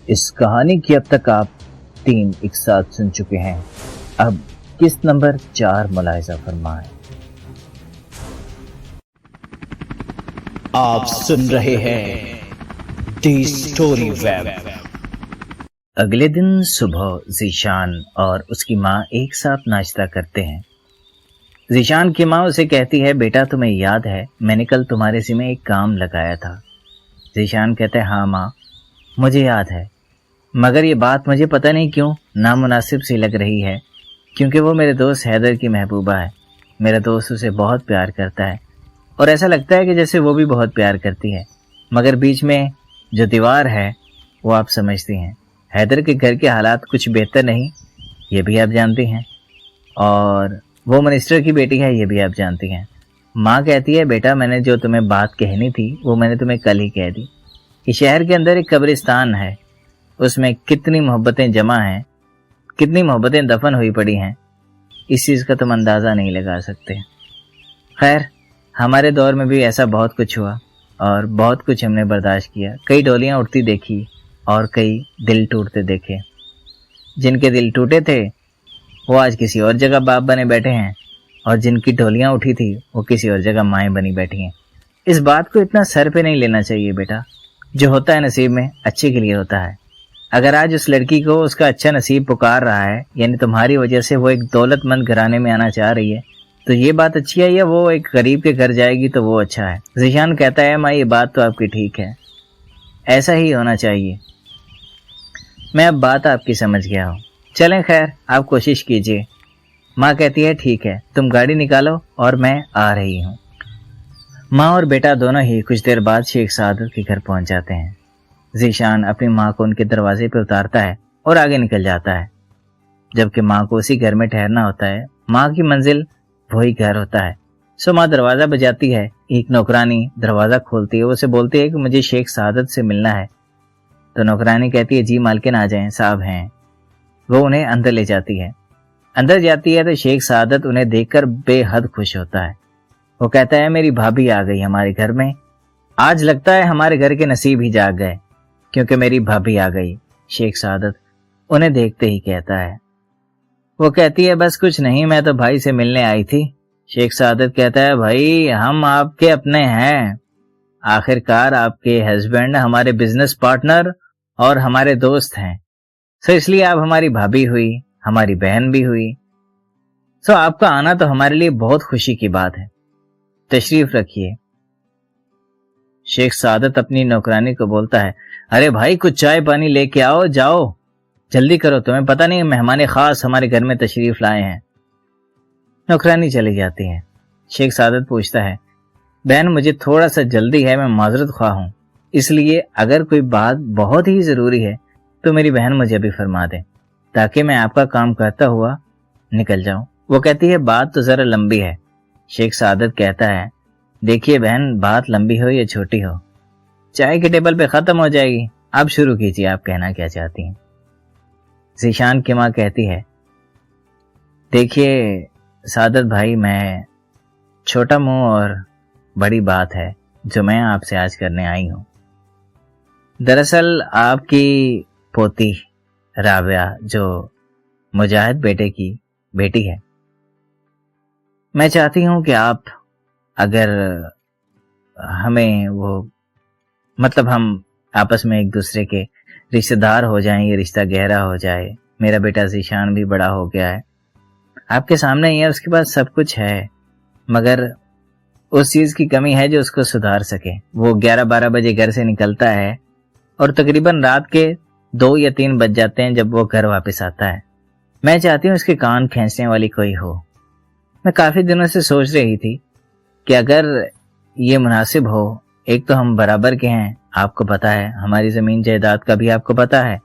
اس کہانی کی اب تک آپ 3 ایک ساتھ سن چکے ہیں. اب قسط نمبر 4 ملاحظہ فرمائیں. آپ سن رہے ہیں دی اسٹوری ویب. اگلے دن صبح ذیشان اور اس کی ماں ایک ساتھ ناشتہ کرتے ہیں. ذیشان کی ماں اسے کہتی ہے, بیٹا تمہیں یاد ہے میں نے کل تمہارے ذمہ ایک کام لگایا تھا. ذیشان کہتا ہے, ہاں ماں مجھے یاد ہے, مگر یہ بات مجھے پتہ نہیں کیوں نامناسب سی لگ رہی ہے, کیونکہ وہ میرے دوست حیدر کی محبوبہ ہے. میرا دوست اسے بہت پیار کرتا ہے اور ایسا لگتا ہے کہ جیسے وہ بھی بہت پیار کرتی ہے, مگر بیچ میں جو دیوار ہے وہ آپ سمجھتی ہیں. حیدر کے گھر کے حالات کچھ بہتر نہیں, یہ بھی آپ جانتی ہیں, اور وہ منسٹر کی بیٹی ہے, یہ بھی آپ جانتی ہیں. ماں کہتی ہے, بیٹا میں نے جو تمہیں بات کہنی تھی وہ میں نے تمہیں کل ہی کہہ دی. کہ شہر کے اندر ایک قبرستان ہے, اس میں کتنی محبتیں جمع ہیں, کتنی محبتیں دفن ہوئی پڑی ہیں, اس چیز کا تم اندازہ نہیں لگا سکتے. خیر ہمارے دور میں بھی ایسا بہت کچھ ہوا اور بہت کچھ ہم نے برداشت کیا. کئی ڈولیاں اٹھتی دیکھی اور کئی دل ٹوٹتے دیکھے. جن کے دل ٹوٹے تھے وہ آج کسی اور جگہ باپ بنے بیٹھے ہیں, اور جن کی ڈولیاں اٹھی تھی وہ کسی اور جگہ مائیں بنی بیٹھی ہیں. اس بات کو اتنا سر پہ نہیں لینا چاہیے بیٹا. جو ہوتا ہے نصیب میں اچھے کے لیے ہوتا ہے. اگر آج اس لڑکی کو اس کا اچھا نصیب پکار رہا ہے, یعنی تمہاری وجہ سے وہ ایک دولت مند گھرانے میں آنا چاہ رہی ہے, تو یہ بات اچھی ہے, یا وہ ایک غریب کے گھر جائے گی تو وہ اچھا ہے. ذیشان کہتا ہے, ماں یہ بات تو آپ کی ٹھیک ہے, ایسا ہی ہونا چاہیے. میں اب بات آپ کی سمجھ گیا ہوں, چلیں خیر آپ کوشش کیجئے. ماں کہتی ہے, ٹھیک ہے تم گاڑی نکالو اور میں آ رہی ہوں. ماں اور بیٹا دونوں ہی کچھ دیر بعد شیخ سعادت کے گھر پہنچ جاتے ہیں. ذیشان اپنی ماں کو ان کے دروازے پہ اتارتا ہے اور آگے نکل جاتا ہے, جبکہ ماں کو اسی گھر میں ٹھہرنا ہوتا ہے. ماں کی منزل وہی گھر ہوتا ہے. سو ماں دروازہ بجاتی ہے. ایک نوکرانی دروازہ کھولتی ہے, وہ اسے بولتی ہے کہ مجھے شیخ سعادت سے ملنا ہے. تو نوکرانی کہتی ہے, جی مالکن آ جائیں, صاحب ہیں. وہ انہیں اندر لے جاتی ہے. اندر جاتی ہے تو شیخ سعادت انہیں دیکھ کر بے حد خوش ہوتا ہے. وہ کہتا ہے, میری بھابھی آ گئی ہمارے گھر میں, آج لگتا ہے ہمارے گھر کے نصیب ہی جاگ گئے, کیونکہ میری بھابھی آ گئی. شیخ سعادت انہیں دیکھتے ہی کہتا ہے. وہ کہتی ہے, بس کچھ نہیں, میں تو بھائی سے ملنے آئی تھی. شیخ سعادت کہتا ہے, بھائی ہم آپ کے اپنے ہیں, آخر کار آپ کے ہسبینڈ ہمارے بزنس پارٹنر اور ہمارے دوست ہیں, سو اس لیے آپ ہماری بھابھی ہوئی, ہماری بہن بھی ہوئی. سو آپ کا آنا تو ہمارے لیے بہت خوشی کی بات ہے, تشریف رکھیے. شیخ سعادت اپنی نوکرانی کو بولتا ہے, ارے بھائی کچھ چائے پانی لے کے آؤ, جاؤ جلدی کرو, تمہیں پتہ نہیں مہمان خاص ہمارے گھر میں تشریف لائے ہیں. نوکرانی چلی جاتی ہے. شیخ سعادت پوچھتا ہے, بہن مجھے تھوڑا سا جلدی ہے, میں معذرت خواہ ہوں, اس لیے اگر کوئی بات بہت ہی ضروری ہے تو میری بہن مجھے بھی فرما دیں, تاکہ میں آپ کا کام کرتا ہوا نکل جاؤں. وہ کہتی ہے, بات تو ذرا لمبی ہے. شیخ سعادت کہتا ہے, دیکھیے بہن, بات لمبی ہو یا چھوٹی ہو, چائے کے ٹیبل پہ ختم ہو جائے گی. آپ شروع کیجیے, آپ کہنا کیا چاہتی ہیں. ذیشان کی ماں کہتی ہے, دیکھیے سعادت بھائی, میں چھوٹا منہ اور بڑی بات ہے جو میں آپ سے آج کرنے آئی ہوں. دراصل آپ کی پوتی رابعہ جو مجاہد بیٹے کی بیٹی ہے, میں چاہتی ہوں کہ آپ اگر ہمیں وہ مطلب ہم آپس میں ایک دوسرے کے رشتہ دار ہو جائیں, یہ رشتہ گہرا ہو جائے. میرا بیٹا ذیشان بھی بڑا ہو گیا ہے, آپ کے سامنے ہی ہے, اس کے پاس سب کچھ ہے, مگر اس چیز کی کمی ہے جو اس کو سدھار سکے. وہ 11-12 بجے گھر سے نکلتا ہے اور تقریباً رات کے 2 یا 3 بج جاتے ہیں جب وہ گھر واپس آتا ہے. میں چاہتی ہوں اس کے کان کھینچنے والی کوئی ہو. میں کافی دنوں سے سوچ رہی تھی کہ اگر یہ مناسب ہو, ایک تو ہم برابر کے ہیں, آپ کو پتا ہے, ہماری زمین جائیداد کا بھی آپ کو پتا ہے,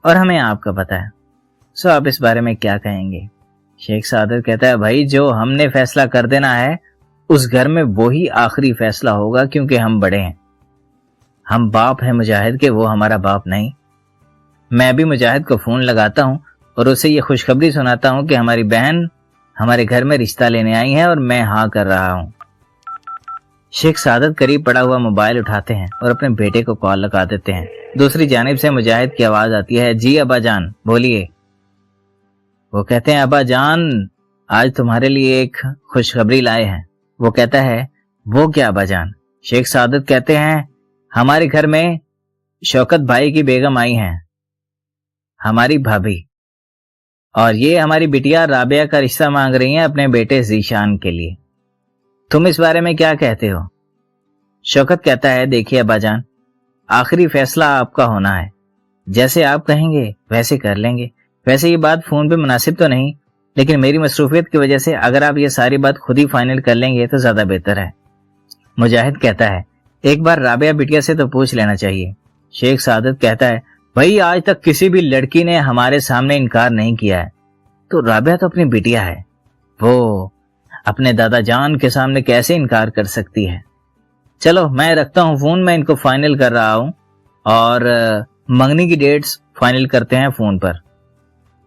اور ہمیں آپ کا پتا ہے. سو آپ اس بارے میں کیا کہیں گے؟ شیخ سعادت کہتا ہے, بھائی جو ہم نے فیصلہ کر دینا ہے اس گھر میں وہی آخری فیصلہ ہوگا, کیونکہ ہم بڑے ہیں. ہم باپ ہیں مجاہد کے, وہ ہمارا باپ نہیں. میں بھی مجاہد کو فون لگاتا ہوں اور اسے یہ خوشخبری سناتا ہوں کہ ہماری بہن ہمارے گھر میں رشتہ لینے آئی ہے اور میں ہاں کر رہا ہوں. شیخ سعادت قریب پڑا ہوا موبائل اٹھاتے ہیں اور اپنے بیٹے کو کال لگا دیتے ہیں. दूसरी जानिब से मुजाहिद की आवाज आती है, जी अब्बा जान बोलिए। वो कहते हैं, अब्बा जान आज तुम्हारे लिए एक खुशखबरी लाए हैं। वो कहता है, वो क्या अब्बा जान? शेख सादत कहते हैं, हमारे घर में शौकत भाई की बेगम आई हैं, हमारी भाभी, और ये हमारी बिटिया राबिया का रिश्ता मांग रही हैं अपने बेटे ज़ीशान के लिए। तुम इस बारे में क्या कहते हो? शौकत कहता है, देखिए अब्बा जान, आखिरी फैसला आपका होना है, जैसे आप कहेंगे वैसे कर लेंगे। वैसे ये बात फोन पे मुनासिब तो नहीं, लेकिन मेरी मसरूफियत की वजह से अगर आप ये सारी बात खुद ही फाइनल कर लेंगे तो ज्यादा बेहतर है। मुजाहिद कहता है, एक बार राबिया बिटिया से तो पूछ लेना चाहिए। शेख सादत कहता है, भाई आज तक किसी भी लड़की ने हमारे सामने इनकार नहीं किया है, तो राबिया तो अपनी बिटिया है, वो अपने दादा जान के सामने कैसे इनकार कर सकती है। चलो मैं रखता हूँ फोन, मैं इनको फाइनल कर रहा हूँ और मंगनी की डेट्स फाइनल करते हैं फोन पर।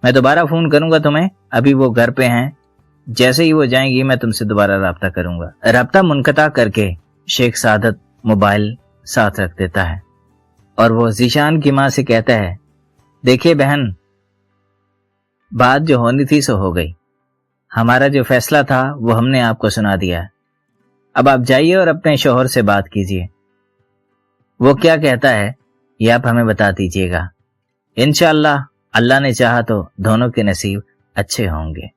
मैं दोबारा फोन करूंगा तुम्हें, अभी वो घर पे हैं, जैसे ही वो जाएंगी मैं तुमसे दोबारा राब्ता करूंगा। राब्ता मुनक़ता करके शेख सादत मोबाइल साथ रख देता है और वो ज़ीशान की माँ से कहता है, देखिए बहन, बात जो होनी थी सो हो गई, हमारा जो फैसला था वो हमने आपको सुना दिया है, अब आप जाइए और अपने शौहर से बात कीजिए। वो क्या कहता है ये आप हमें बता दीजिएगा, इंशाअल्लाह अल्लाह ने चाहा तो दोनों के नसीब अच्छे होंगे।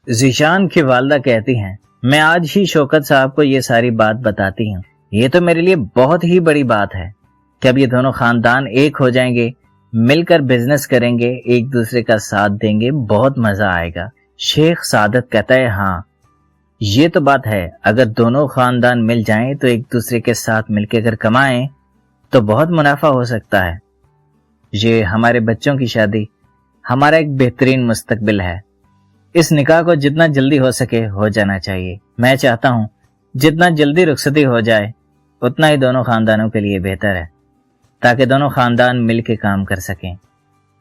ज़ीशान की वालदा कहती हैं, मैं आज ही शौकत साहब को ये सारी बात बताती हूँ, ये तो मेरे लिए बहुत ही बड़ी बात है कि अब ये दोनों खानदान एक हो जाएंगे, मिलकर बिजनेस करेंगे, एक दूसरे का साथ देंगे, बहुत मजा आएगा। शेख सादत कहता है, हाँ ये तो बात है, अगर दोनों खानदान मिल जाएं तो एक दूसरे के साथ मिलकर अगर कमाएं तो बहुत मुनाफा हो सकता है। ये हमारे बच्चों की शादी हमारा एक बेहतरीन मुस्तकबिल है, इस निकाह को जितना जल्दी हो सके हो जाना चाहिए। मैं चाहता हूँ जितना जल्दी रुखसती हो जाए उतना ही दोनों खानदानों के लिए बेहतर है, ताकि दोनों खानदान मिल के काम कर सकें।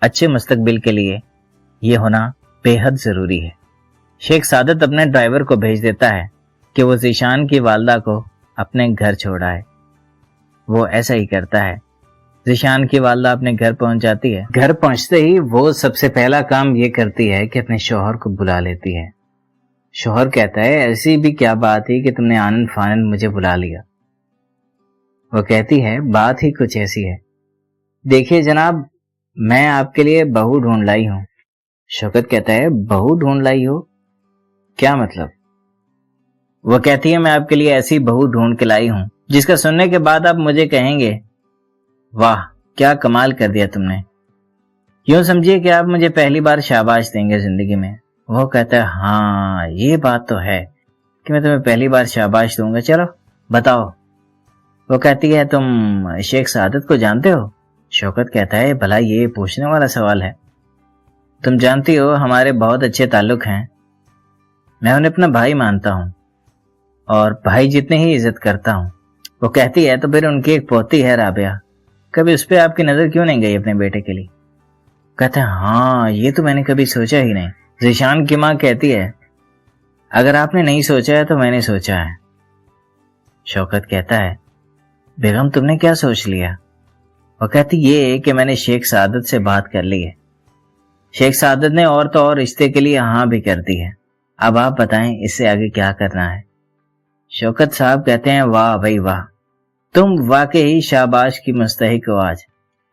अच्छे मुस्तकबिल के लिए ये होना बेहद जरूरी है। शेख सादत अपने ड्राइवर को भेज देता है कि वो ज़ीशान की वालदा को अपने घर छोड़ाए। वो ऐसा ही करता है। ज़ीशान की वालदा अपने घर पहुंच जाती है। घर पहुंचते ही वो सबसे पहला काम ये करती है कि अपने शौहर को बुला लेती है। शौहर कहता है, ऐसी भी क्या बात है कि तुमने आनन फानन मुझे बुला लिया? वो कहती है, बात ही कुछ ऐसी है, देखिए जनाब, मैं आपके लिए बहू ढूंढ लाई हूँ। शौकत कहता है, बहू ढूंढ लाई हो? क्या मतलब? वो कहती है, मैं आपके लिए ऐसी बहू ढूंढ के लाई हूँ जिसका सुनने के बाद आप मुझे कहेंगे, वाह क्या कमाल कर दिया तुमने। यूं समझिए कि आप मुझे पहली बार शाबाश देंगे जिंदगी में। वो कहता है, हाँ ये बात तो है कि मैं तुम्हें पहली बार शाबाश दूंगा, चलो बताओ। वो कहती है, तुम शेख सादत को जानते हो? शौकत कहता है, भला ये पूछने वाला सवाल है? तुम जानती हो हमारे बहुत अच्छे ताल्लुक हैं, मैं उन्हें अपना भाई मानता हूँ और भाई जितने ही इज्जत करता हूँ। वो कहती है, तो फिर उनकी एक पोती है राबिया, कभी उस पर आपकी नजर क्यों नहीं गई अपने बेटे के लिए? कहते हैं, हाँ ये तो मैंने कभी सोचा ही नहीं। ज़ीशान की माँ कहती है, अगर आपने नहीं सोचा है तो मैंने सोचा है। शौकत कहता है, बेगम तुमने क्या सोच लिया? वो कहती ये कि मैंने शेख सादत से बात कर ली है, शेख सादत ने और तो और रिश्ते के लिए हाँ भी कर दी है, अब आप बताएं इससे आगे क्या करना है। शौकत साहब कहते हैं, वाह भाई वाह, तुम वाकई ही शाबाश की मुस्तहिक हो आज,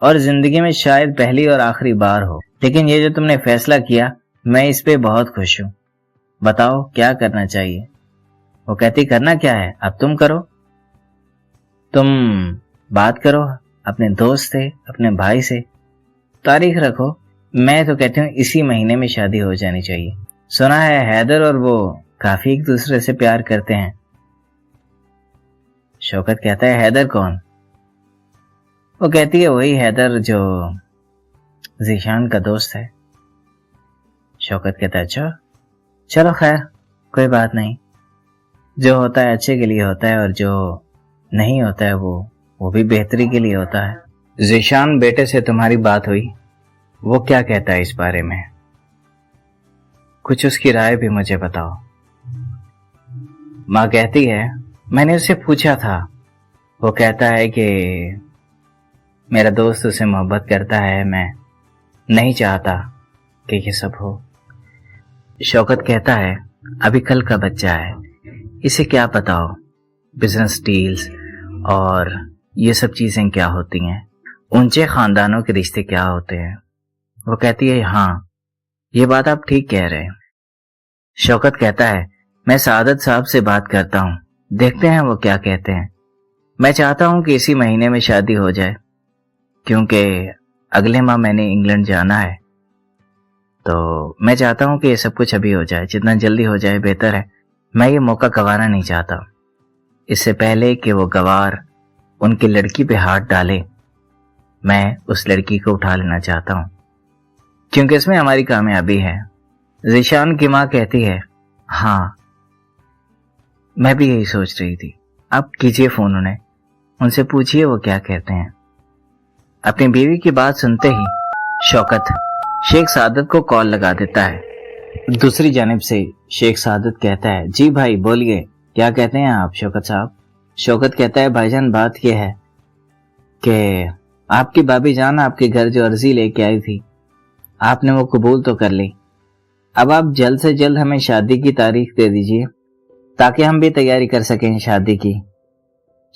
और जिंदगी में शायद पहली और आखिरी बार हो, लेकिन ये जो तुमने फैसला किया मैं इस पे बहुत खुश हूँ। बताओ क्या करना चाहिए? वो कहती, करना क्या है, अब तुम करो, तुम बात करो अपने दोस्त से, अपने भाई से, तारीख रखो। मैं तो कहती हूँ इसी महीने में शादी हो जानी चाहिए। सुना है हैदर और वो काफी एक दूसरे से प्यार करते हैं। शौकत कहता है, हैदर कौन? वो कहती है, वही हैदर जो ज़ीशान का दोस्त है। शौकत कहता है, अच्छा चलो खैर कोई बात नहीं, जो होता है अच्छे के लिए होता है और जो नहीं होता है वो भी बेहतरी के लिए होता है। ज़ीशान बेटे से तुम्हारी बात हुई, वो क्या कहता है इस बारे में? कुछ उसकी राय भी मुझे बताओ। माँ कहती है, मैंने उससे पूछा था, वो कहता है कि मेरा दोस्त उससे मोहब्बत करता है, मैं नहीं चाहता कि ये सब हो। शौकत कहता है अभी कल का बच्चा है, इसे क्या पता हो बिजनेस डील्स और ये सब चीजें क्या होती हैं, ऊंचे खानदानों के रिश्ते क्या होते हैं। वो कहती है हाँ ये बात आप ठीक कह रहे हैं। शौकत कहता है मैं सादत साहब से बात करता हूँ, देखते हैं वो क्या कहते हैं। मैं चाहता हूँ कि इसी महीने में शादी हो जाए, क्योंकि अगले माह मैंने इंग्लैंड जाना है, तो मैं चाहता हूँ कि ये सब कुछ अभी हो जाए, जितना जल्दी हो जाए बेहतर है। मैं ये मौका गंवाना नहीं चाहता। इससे पहले कि वो गवार उनकी लड़की पे हाथ डाले, मैं उस लड़की को उठा लेना चाहता हूँ, क्योंकि इसमें हमारी कामयाबी है। ज़ीशान की माँ कहती है हाँ मैं भी यही सोच रही थी, आप कीजिए फोन उन्हें, उनसे पूछिए वो क्या कहते हैं। अपनी बीवी की बात सुनते ही शौकत शेख सादत को कॉल लगा देता है। दूसरी जानिब से शेख सादत कहता है जी भाई बोलिए, क्या कहते हैं आप शौकत साहब। शौकत कहता है भाईजान बात यह है कि आपकी भाभी जान आपके घर जो अर्जी लेके आई थी, आपने वो कबूल तो कर ली। अब आप जल्द से जल्द हमें शादी की तारीख दे दीजिए ताकि हम भी तैयारी कर सकें शादी की।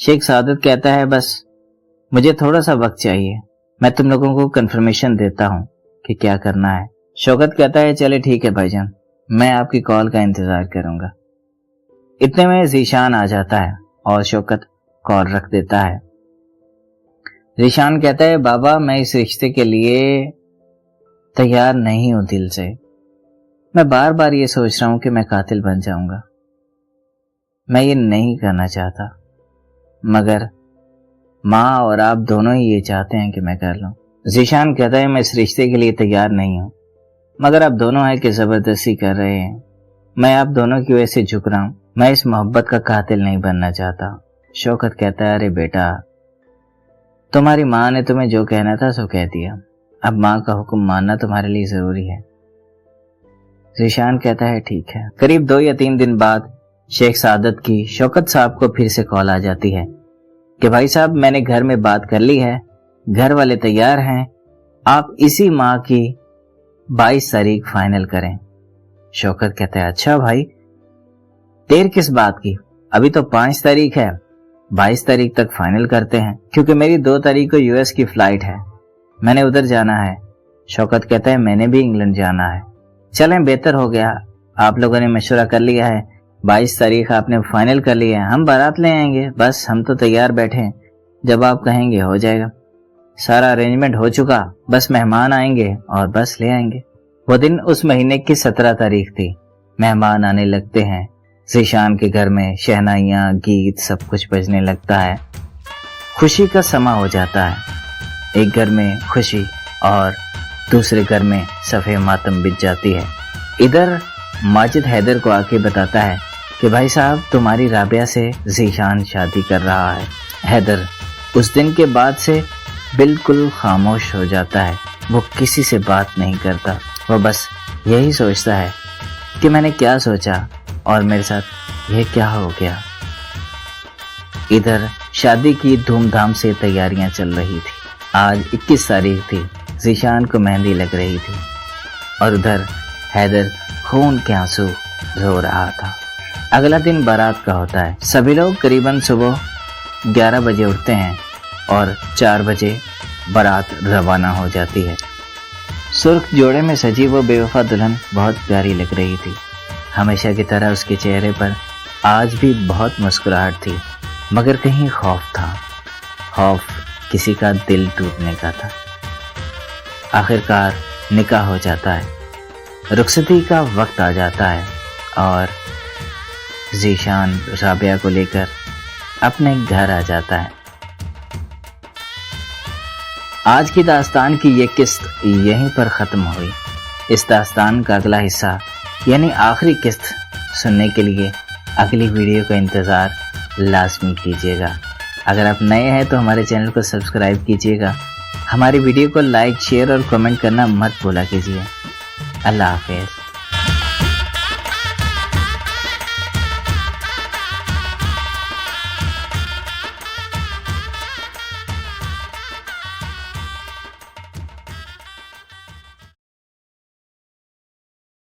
शेख सादत कहता है बस मुझे थोड़ा सा वक्त चाहिए, मैं तुम लोगों को कंफर्मेशन देता हूं कि क्या करना है। शौकत कहता है चले ठीक है भाईजान, मैं आपकी कॉल का इंतजार करूंगा। इतने में ज़ीशान आ जाता है और शौकत कॉल रख देता है। ज़ीशान कहता है बाबा मैं इस रिश्ते के लिए तैयार नहीं हूं दिल से, मैं बार बार ये सोच रहा हूं कि मैं कातिल बन जाऊंगा, मैं ये नहीं करना चाहता, मगर माँ और आप दोनों ही ये चाहते हैं कि मैं कर लूं। ज़ीशान कहता है मैं इस रिश्ते के लिए तैयार नहीं हूं, मगर आप दोनों हैं कि जबरदस्ती कर रहे हैं, मैं आप दोनों की वजह से झुक रहा हूं, मैं इस मोहब्बत का कातिल नहीं बनना चाहता। शौकत कहता है अरे बेटा तुम्हारी माँ ने तुम्हें जो कहना था सो कह दिया, अब माँ का हुक्म मानना तुम्हारे लिए जरूरी है। ज़ीशान कहता है ठीक है। करीब 2 या 3 दिन बाद शेख सादत की शौकत साहब को फिर से कॉल आ जाती है कि भाई साहब मैंने घर में बात कर ली है, घर वाले तैयार हैं, आप इसी माह की 22 तारीख फाइनल करें। शौकत कहता है अच्छा भाई देर किस बात की, अभी तो 5 तारीख है, 22 तारीख तक फाइनल करते हैं, क्योंकि मेरी 2 तारीख को यूएस की फ्लाइट है, मैंने उधर जाना है। शौकत कहता है मैंने भी इंग्लैंड जाना है। चलें बेहतर हो गया, आप लोगों ने मशवरा कर लिया है, 22 तारीख आपने फाइनल कर लिया है, हम बारात ले आएंगे, बस हम तो तैयार बैठे हैं, जब आप कहेंगे हो जाएगा, सारा अरेंजमेंट हो चुका, बस मेहमान आएंगे और बस ले आएंगे। वो दिन उस महीने की 17 तारीख थी। मेहमान आने लगते हैं, ज़ीशान के घर में शहनाइयाँ गीत सब कुछ बजने लगता है, खुशी का समा हो जाता है। एक घर में खुशी और दूसरे घर में सफ़े मातम बिछ जाती है। इधर माजिद हैदर को आके बताता है कि भाई साहब तुम्हारी राबिया से ज़ीशान शादी कर रहा है। हैदर उस दिन के बाद से बिल्कुल खामोश हो जाता है, वो किसी से बात नहीं करता, वो बस यही सोचता है कि मैंने क्या सोचा और मेरे साथ ये क्या हो गया। इधर शादी की धूमधाम से तैयारियां चल रही थी। आज 21 तारीख थी, ज़ीशान को मेहंदी लग रही थी और उधर हैदर खून के आंसू रो रहा था। अगला दिन बारात का होता है। सभी लोग करीबन सुबह 11 बजे उठते हैं और 4 बजे बारात रवाना हो जाती है। सुर्ख जोड़े में सजी वो बेवफा दुल्हन बहुत प्यारी लग रही थी। हमेशा की तरह उसके चेहरे पर आज भी बहुत मुस्कुराहट थी, मगर कहीं खौफ था, खौफ किसी का दिल टूटने का था। आखिरकार निकाह हो जाता है, रुखसती का वक्त आ जाता है और ज़ीशान राबिया को लेकर अपने घर आ जाता है। आज की दास्तान की ये किस्त यहीं पर ख़त्म हुई। इस दास्तान का अगला हिस्सा यानी आखिरी किस्त सुनने के लिए अगली वीडियो का इंतज़ार लाजमी कीजिएगा। अगर आप नए हैं तो हमारे चैनल को सब्सक्राइब कीजिएगा, हमारी वीडियो को लाइक शेयर और कमेंट करना मत भूला कीजिए। अल्लाह हाफ़िज़।